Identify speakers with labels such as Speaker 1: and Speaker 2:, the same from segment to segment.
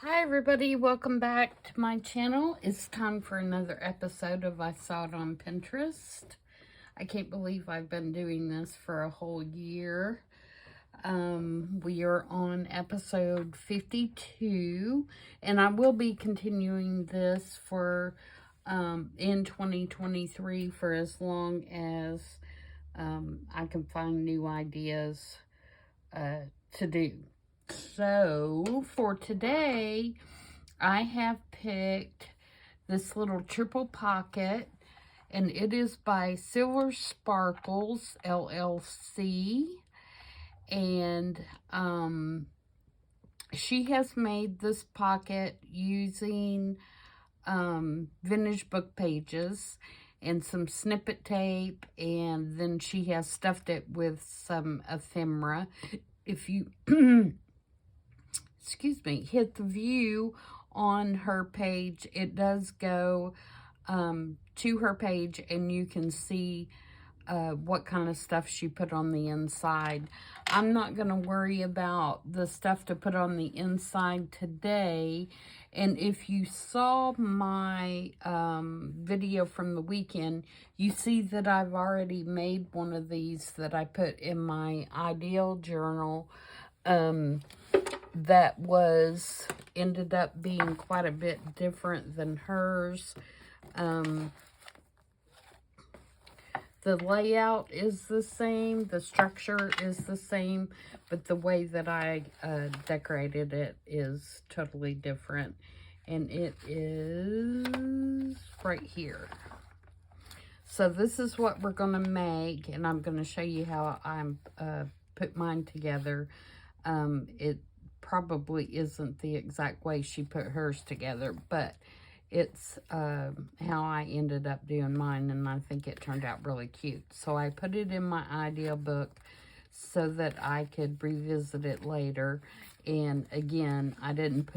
Speaker 1: Hi everybody, welcome back to my channel. It's time for another episode of I Saw It on Pinterest. I can't believe I've been doing this for a whole year. We are on episode 52, and I will be continuing this for in 2023 for as long as I can find new ideas to do. So for today, I have picked this little triple pocket, and it is by Silver Sparkles LLC, and she has made this pocket using vintage book pages and some snippet tape, and then she has stuffed it with some ephemera. If you excuse me, hit the view on her page, it does go to her page, and you can see what kind of stuff she put on the inside. I'm not going to worry about the stuff to put on the inside today. And if you saw my video from the weekend, you see that I've already made one of these that I put in my ideal journal. That ended up being quite a bit different than hers. The layout is the same, the structure is the same, but the way that I decorated it is totally different. And it is right here. So this is what we're going to make, and I'm going to show you how I put mine together. It probably isn't the exact way she put hers together, but it's how I ended up doing mine, and I think it turned out really cute. So I put it in my idea book so that I could revisit it later. And again, I didn't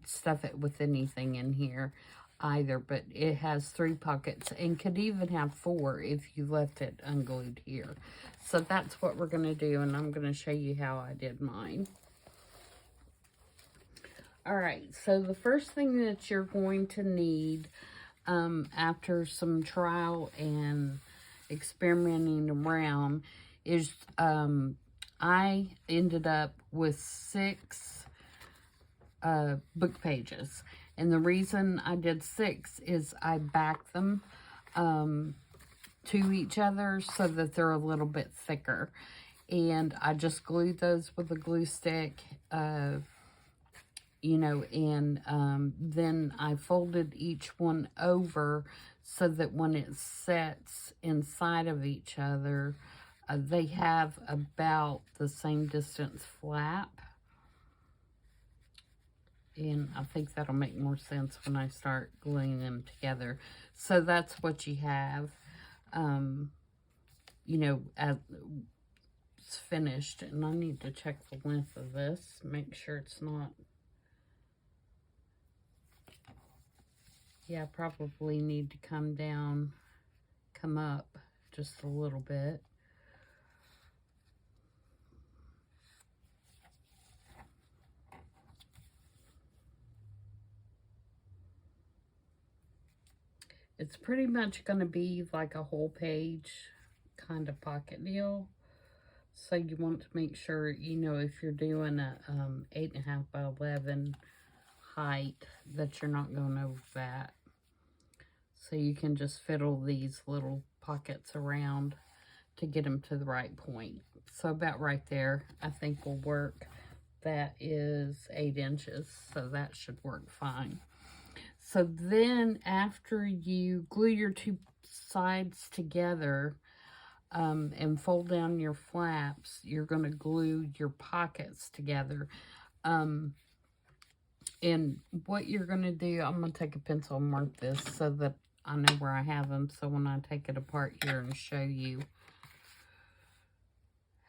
Speaker 1: stuff it with anything in here either, but it has 3 pockets and could even have 4 if you left it unglued here. So that's what we're going to do, and I'm going to show you how I did mine. All right, so the first thing that you're going to need after some trial and experimenting around is I ended up with 6 book pages. And the reason I did 6 is I backed them to each other so that they're a little bit thicker. And I just glued those with a glue stick, you know, and then I folded each one over so that when it sets inside of each other, they have about the same distance flap. And I think that'll make more sense when I start gluing them together. So that's what you have, you know, as it's finished. And I need to check the length of this, make sure it's not. Yeah, probably need to come up just a little bit. It's pretty much going to be like a whole page kind of pocket deal. So you want to make sure, you know, if you're doing a 8.5 by 11 height, that you're not going over that. So you can just fiddle these little pockets around to get them to the right point. So about right there, I think will work. That is 8 inches, so that should work fine. So then after you glue your 2 sides together and fold down your flaps, you're going to glue your pockets together. And what you're going to do, I'm going to take a pencil and mark this so that I know where I have them. So when I take it apart here and show you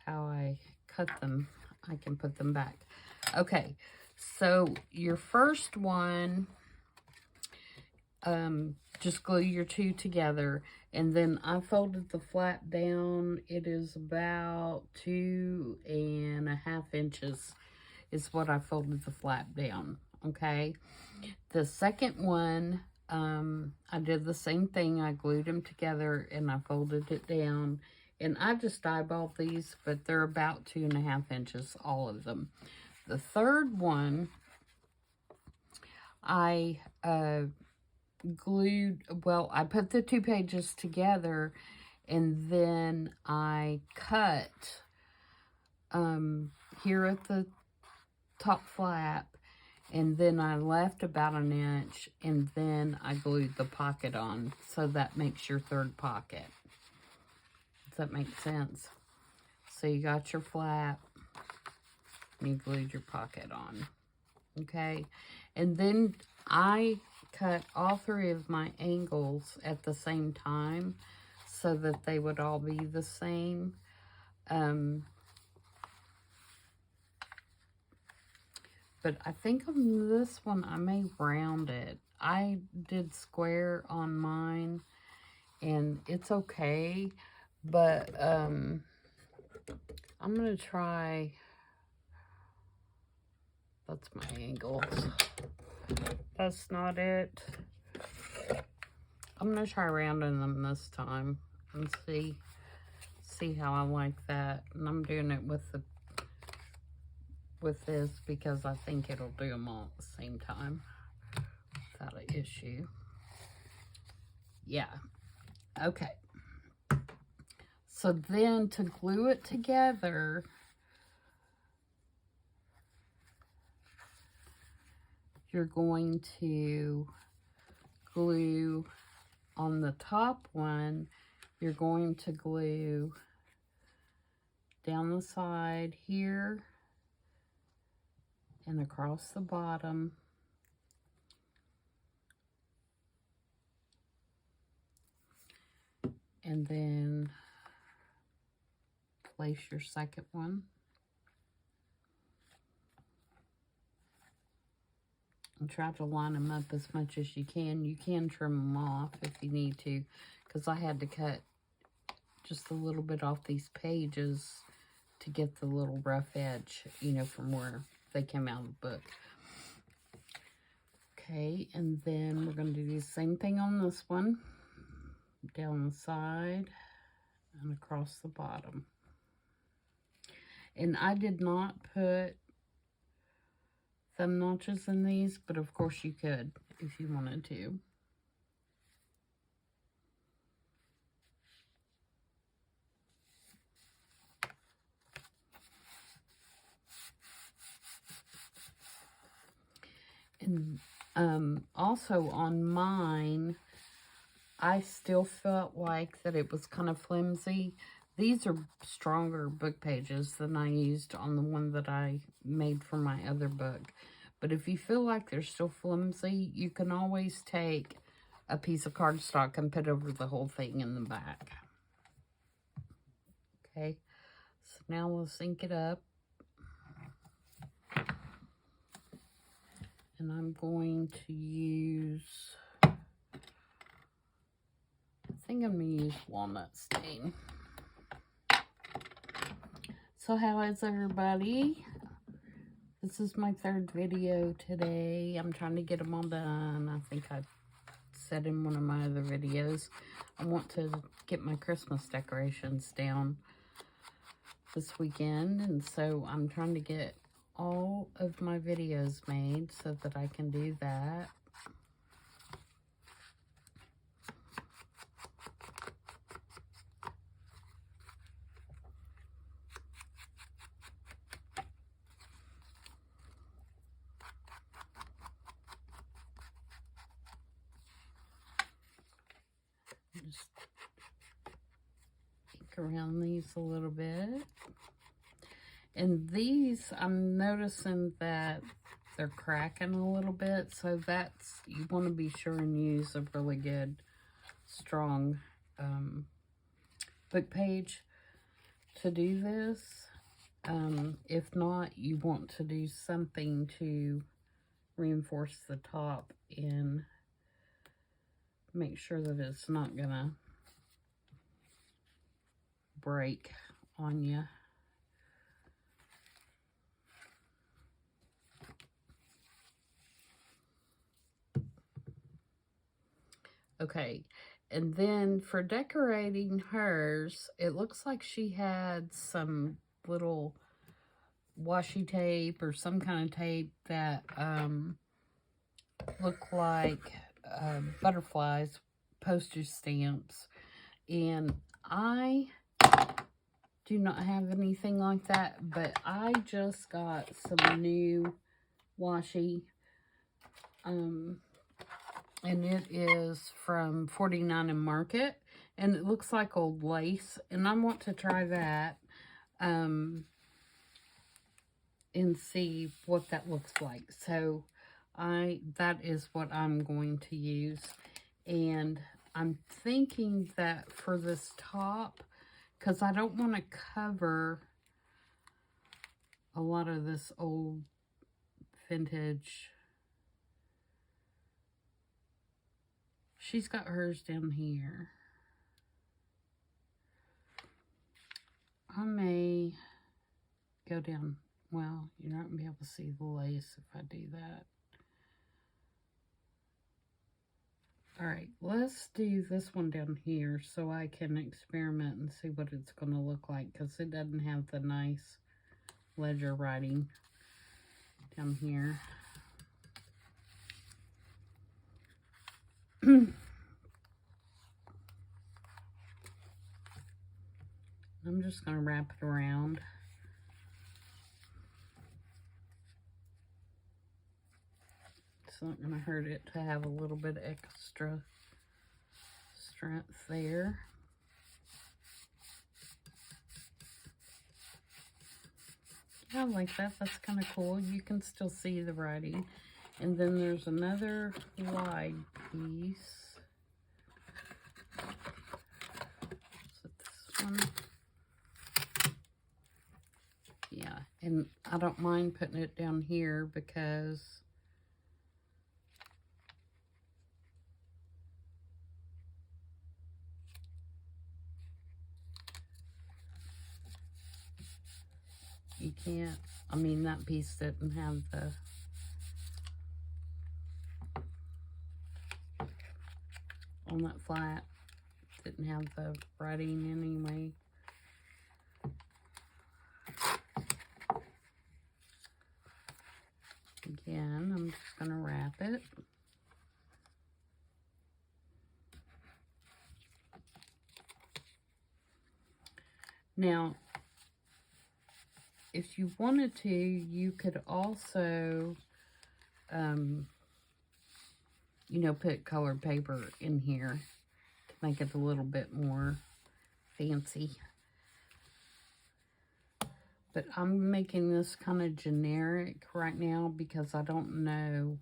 Speaker 1: how I cut them, I can put them back. Okay, so your first one, just glue your 2 together, and then I folded the flap down. It is about 2.5 inches is what I folded the flap down okay? The second one, I did the same thing. I glued them together and I folded it down. And I just eyeballed these, but they're about 2.5 inches, all of them. The third one, I I put the 2 pages together, and then I cut here at the top flap, and then I left about 1 inch, and then I glued the pocket on, so that makes your third pocket. Does that make sense? So you got your flap, and you glued your pocket on, okay? And then I cut all 3 of my angles at the same time so that they would all be the same. But I think on this one, I may round it. I did square on mine, and it's okay. But I'm going to try, that's my angles. That's not it. I'm going to try rounding them this time and see how I like that. And I'm doing it with this because I think it'll do them all at the same time without an issue. Yeah. Okay. So then to glue it together, you're going to glue on the top one, you're going to glue down the side here and across the bottom. And then place your second one. And try to line them up as much as you can. You can trim them off if you need to, because I had to cut just a little bit off these pages to get the little rough edge, you know, from where they came out of the book. Okay, and then we're going to do the same thing on this one. Down the side and across the bottom. And I did not put thumb notches in these, but of course you could if you wanted to. And also on mine, I still felt like that it was kind of flimsy. These are stronger book pages than I used on the one that I made for my other book. But if you feel like they're still flimsy, you can always take a piece of cardstock and put over the whole thing in the back. Okay, so now we'll sync it up. And I'm going to use, I think I'm going to use walnut stain. So how is everybody? This is my 3rd video today. I'm trying to get them all done. I think I said in one of my other videos, I want to get my Christmas decorations down this weekend. And so I'm trying to get all of my videos made so that I can do that. Just ink around these a little bit. And these, I'm noticing that they're cracking a little bit, so that's, you want to be sure and use a really good, strong book page to do this. If not, you want to do something to reinforce the top and make sure that it's not gonna break on you. Okay, and then for decorating hers, it looks like she had some little washi tape or some kind of tape that look like butterflies, postage stamps, and I do not have anything like that, but I just got some new washi, and it is from 49 and Market, and it looks like old lace, and I want to try that, and see what that looks like. So that is what I'm going to use, and I'm thinking that for this top, because I don't want to cover a lot of this old vintage. She's got hers down here. I may go down. Well, you're not going to be able to see the lace if I do that. Alright, let's do this one down here so I can experiment and see what it's going to look like, because it doesn't have the nice ledger writing down here. I'm just going to wrap it around. It's not going to hurt it to have a little bit extra strength there. I like that. That's kind of cool. You can still see the writing. And then there's another wide piece. Is it this one? Yeah, and I don't mind putting it down here because you can't, I mean, that piece didn't have the on that flat, didn't have the writing anyway. Again, I'm just going to wrap it. Now, if you wanted to, you could also, you know, put colored paper in here to make it a little bit more fancy. But I'm making this kind of generic right now because I don't know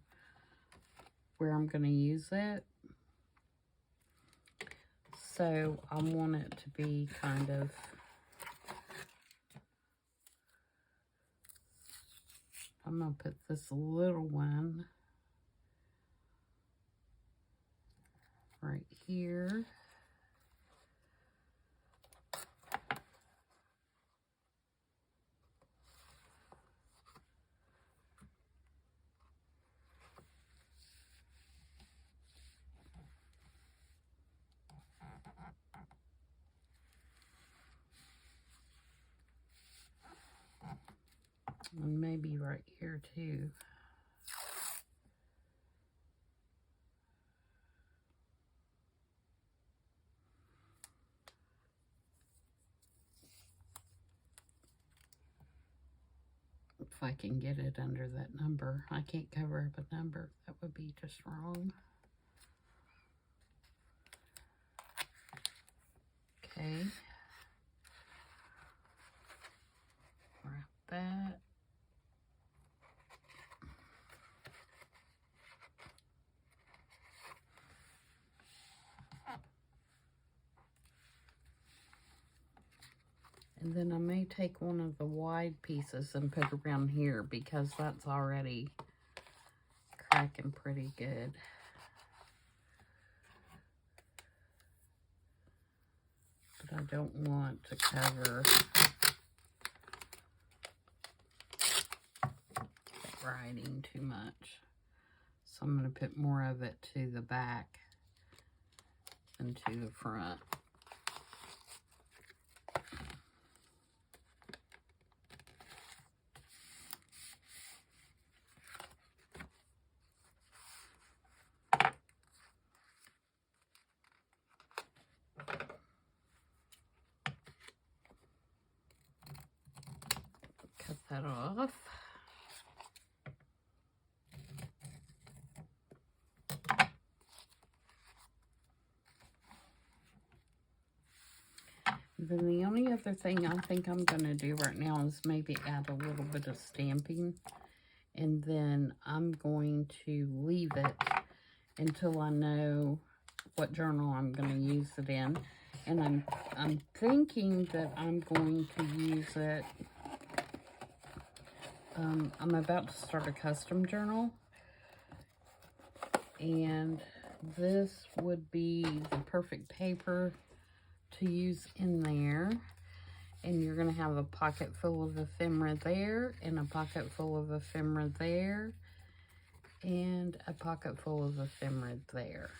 Speaker 1: where I'm going to use it. So I want it to be kind of, I'm going to put this little one right here. And maybe right here too. If I can get it under that number. I can't cover up a number. That would be just wrong. Okay. Wrap that. And then I may take one of the wide pieces and put around here because that's already cracking pretty good. But I don't want to cover that writing too much. So I'm going to put more of it to the back into the front. Cut that off. Then the only other thing I think I'm going to do right now is maybe add a little bit of stamping. And then I'm going to leave it until I know what journal I'm going to use it in. And I'm thinking that I'm going to use it. I'm about to start a custom journal. And this would be the perfect paper to use in there. And you're going to have a pocket full of ephemera there, and a pocket full of ephemera there, and a pocket full of ephemera there.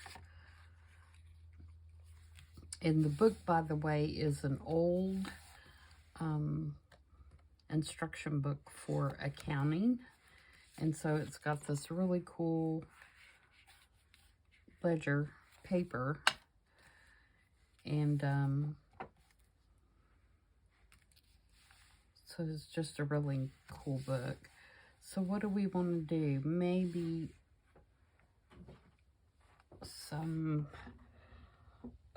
Speaker 1: And the book, by the way, is an old instruction book for accounting. And so it's got this really cool ledger paper. And so it's just a really cool book. So what do we want to do? Maybe some,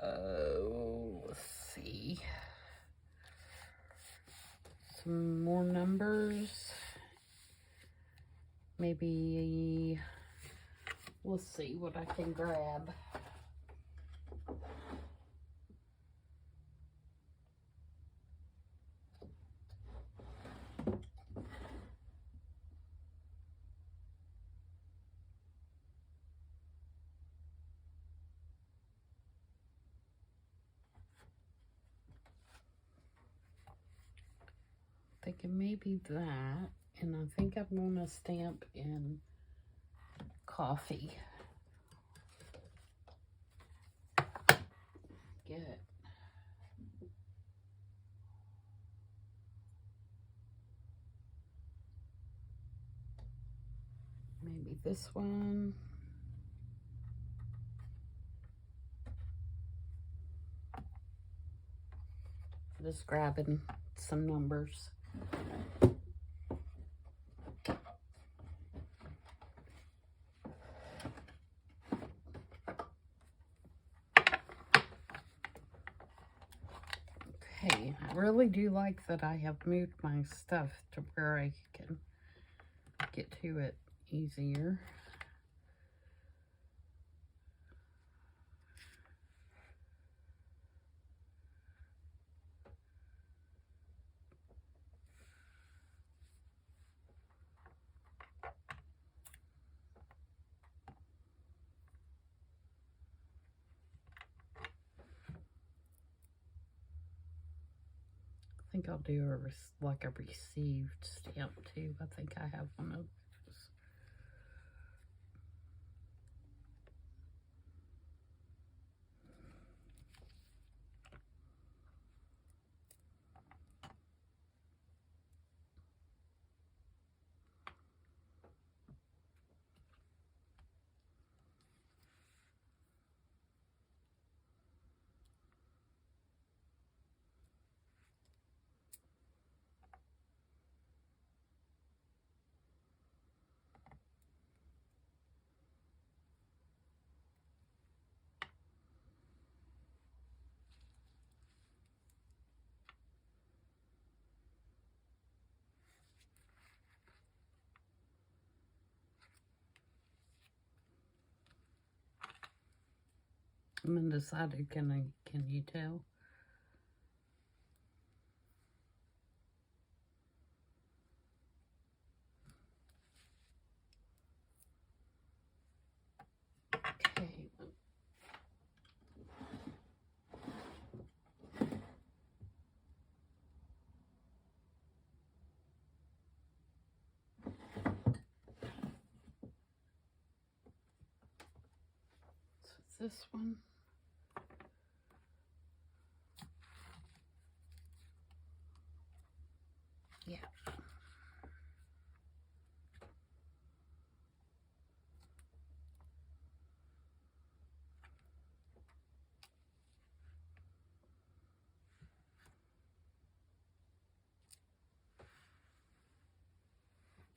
Speaker 1: let's see, some more numbers. Maybe, let's see what I can grab. Thinking maybe that, and I think I'm going to stamp in coffee. Get maybe this one. Just grabbing some numbers. Okay, I really do like that I have moved my stuff to where I can get to it easier. I think I'll do like a received stamp too. I think I have one of those. I'm undecided. Can you tell? Okay. So it's this one.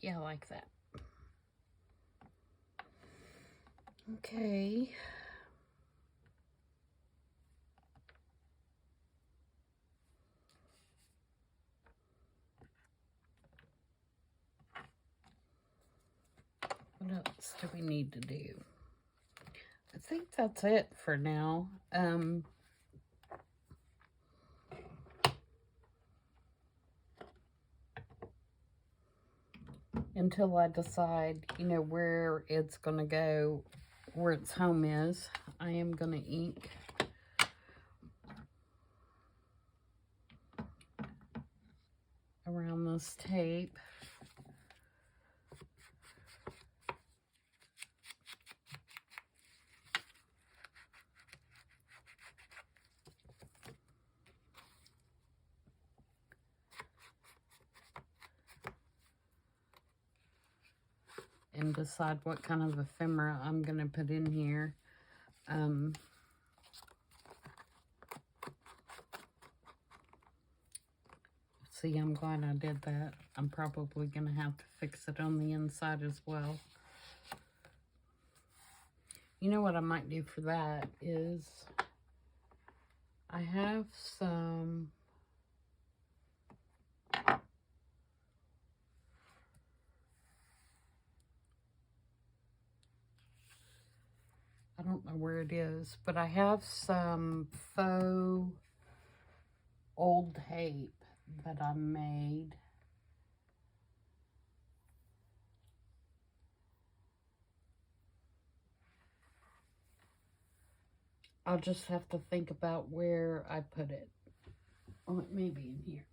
Speaker 1: Yeah, I like that. Okay. What else do we need to do? I think that's it for now. Until I decide, you know, where it's going to go, where its home is, I am going to ink around this tape. And decide what kind of ephemera I'm going to put in here. See, I'm glad I did that. I'm probably going to have to fix it on the inside as well. You know what I might do for that is I have some I don't know where it is, but I have some faux old tape that I made. I'll just have to think about where I put it. Oh, it may be in here.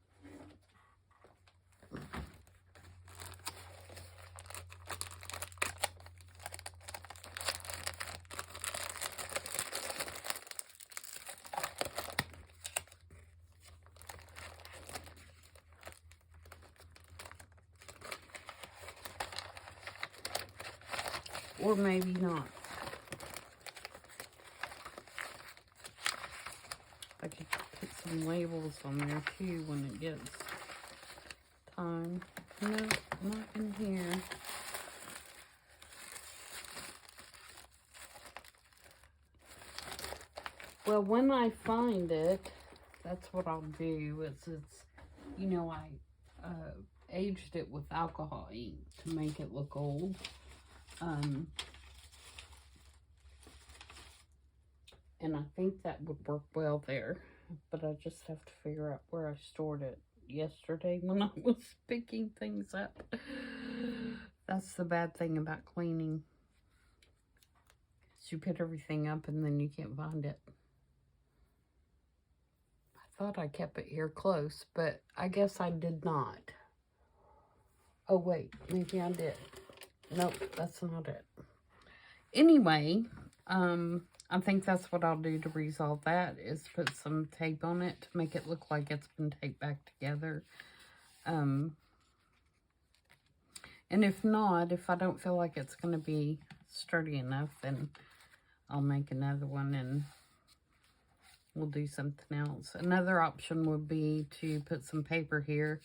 Speaker 1: Or maybe not. I could put some labels on there too when it gets time. No, not in here. Well, when I find it, that's what I'll do. It's you know, I aged it with alcohol ink to make it look old. And I think that would work well there, but I just have to figure out where I stored it yesterday when I was picking things up. That's the bad thing about cleaning. You put everything up and then you can't find it. I thought I kept it here close, but I guess I did not. Oh wait, maybe I did. Nope, that's not it. Anyway, I think that's what I'll do to resolve that, is put some tape on it to make it look like it's been taped back together. And if not, if I don't feel like it's going to be sturdy enough, then I'll make another one and we'll do something else. Another option would be to put some paper here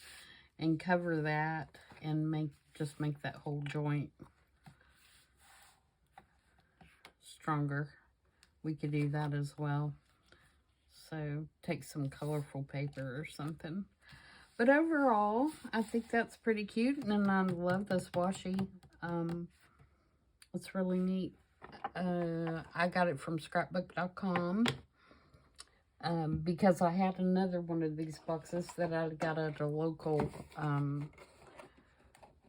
Speaker 1: and cover that and just make that whole joint stronger. We could do that as well. So take some colorful paper or something. But overall, I think that's pretty cute. And I love this washi. It's really neat. I got it from scrapbook.com. Because I had another one of these boxes that I got at a local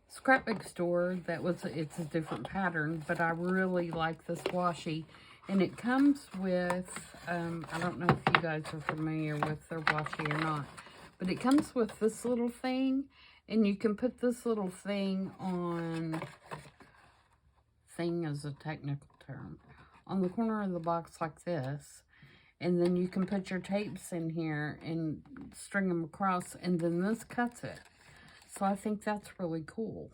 Speaker 1: scrapbook store it's a different pattern, but I really like this washi. And it comes with, I don't know if you guys are familiar with their washi or not, but it comes with this little thing, and you can put this little thing on, thing is a technical term, on the corner of the box like this. And then you can put your tapes in here and string them across, and then this cuts it. So I think that's really cool.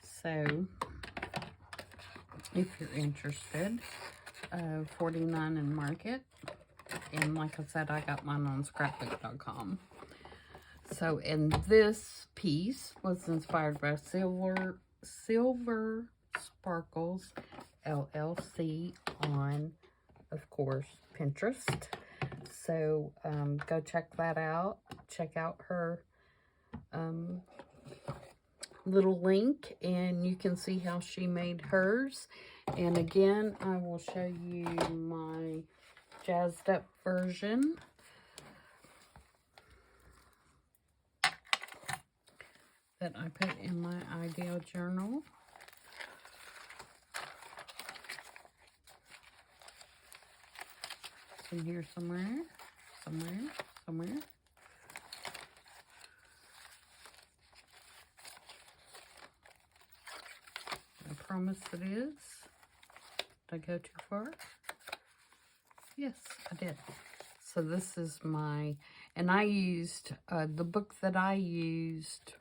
Speaker 1: So if you're interested, $49 in Market. And like I said, I got mine on scrapbook.com. So, and this piece was inspired by Silver Sparkles LLC on, of course, Pinterest. So, go check that out. Check out her little link, and you can see how she made hers. And again, I will show you my jazzed up version. That I put in my ideal journal. It's in here somewhere. I promise it is. Did I go too far? Yes, I did. So this is my, and I used, the book that I used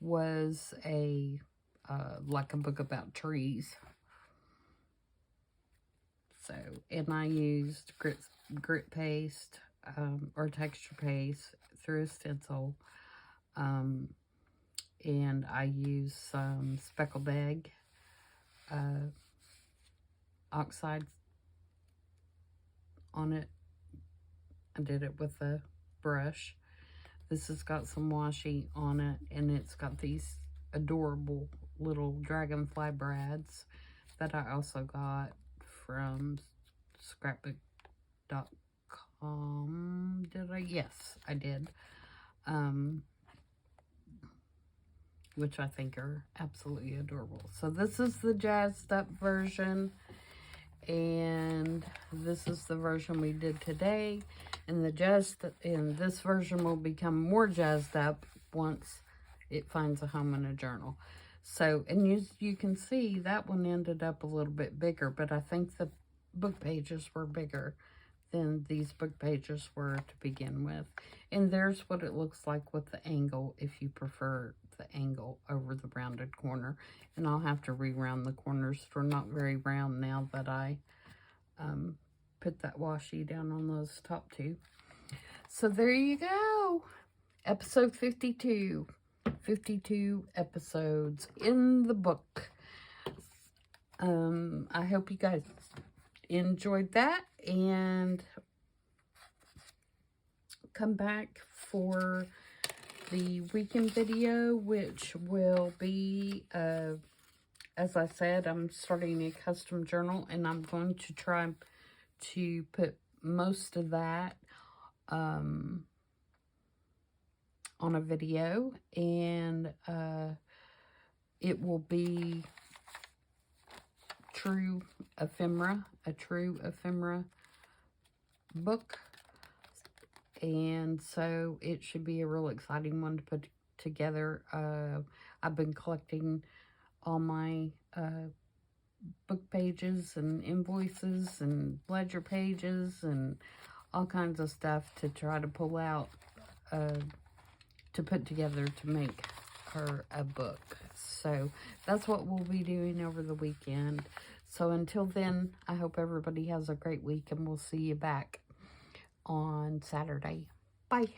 Speaker 1: was a like a book about trees. So, and I used grit paste or texture paste through a stencil, and I used some speckled egg oxide on it. I did it with a brush. This has got some washi on it, and it's got these adorable little dragonfly brads that I also got from scrapbook.com. Did I? Yes, I did. Which I think are absolutely adorable. So this is the jazzed up version, and this is the version we did today. And this version will become more jazzed up once it finds a home in a journal. So, and you can see that one ended up a little bit bigger, but I think the book pages were bigger than these book pages were to begin with. And there's what it looks like with the angle, if you prefer the angle over the rounded corner. And I'll have to re-round the corners. They're not very round now that I put that washi down on those top two. So there you go. Episode 52. 52 episodes in the book. I hope you guys enjoyed that, and come back for the weekend video, which will be, as I said, I'm starting a custom journal, and I'm going to try to put most of that on a video, and it will be a true ephemera book, and so it should be a real exciting one to put together. I've been collecting all my book pages and invoices and ledger pages and all kinds of stuff to try to pull out to put together to make her a book. So that's what we'll be doing over the weekend. So until then, I hope everybody has a great week, and we'll see you back on Saturday. Bye.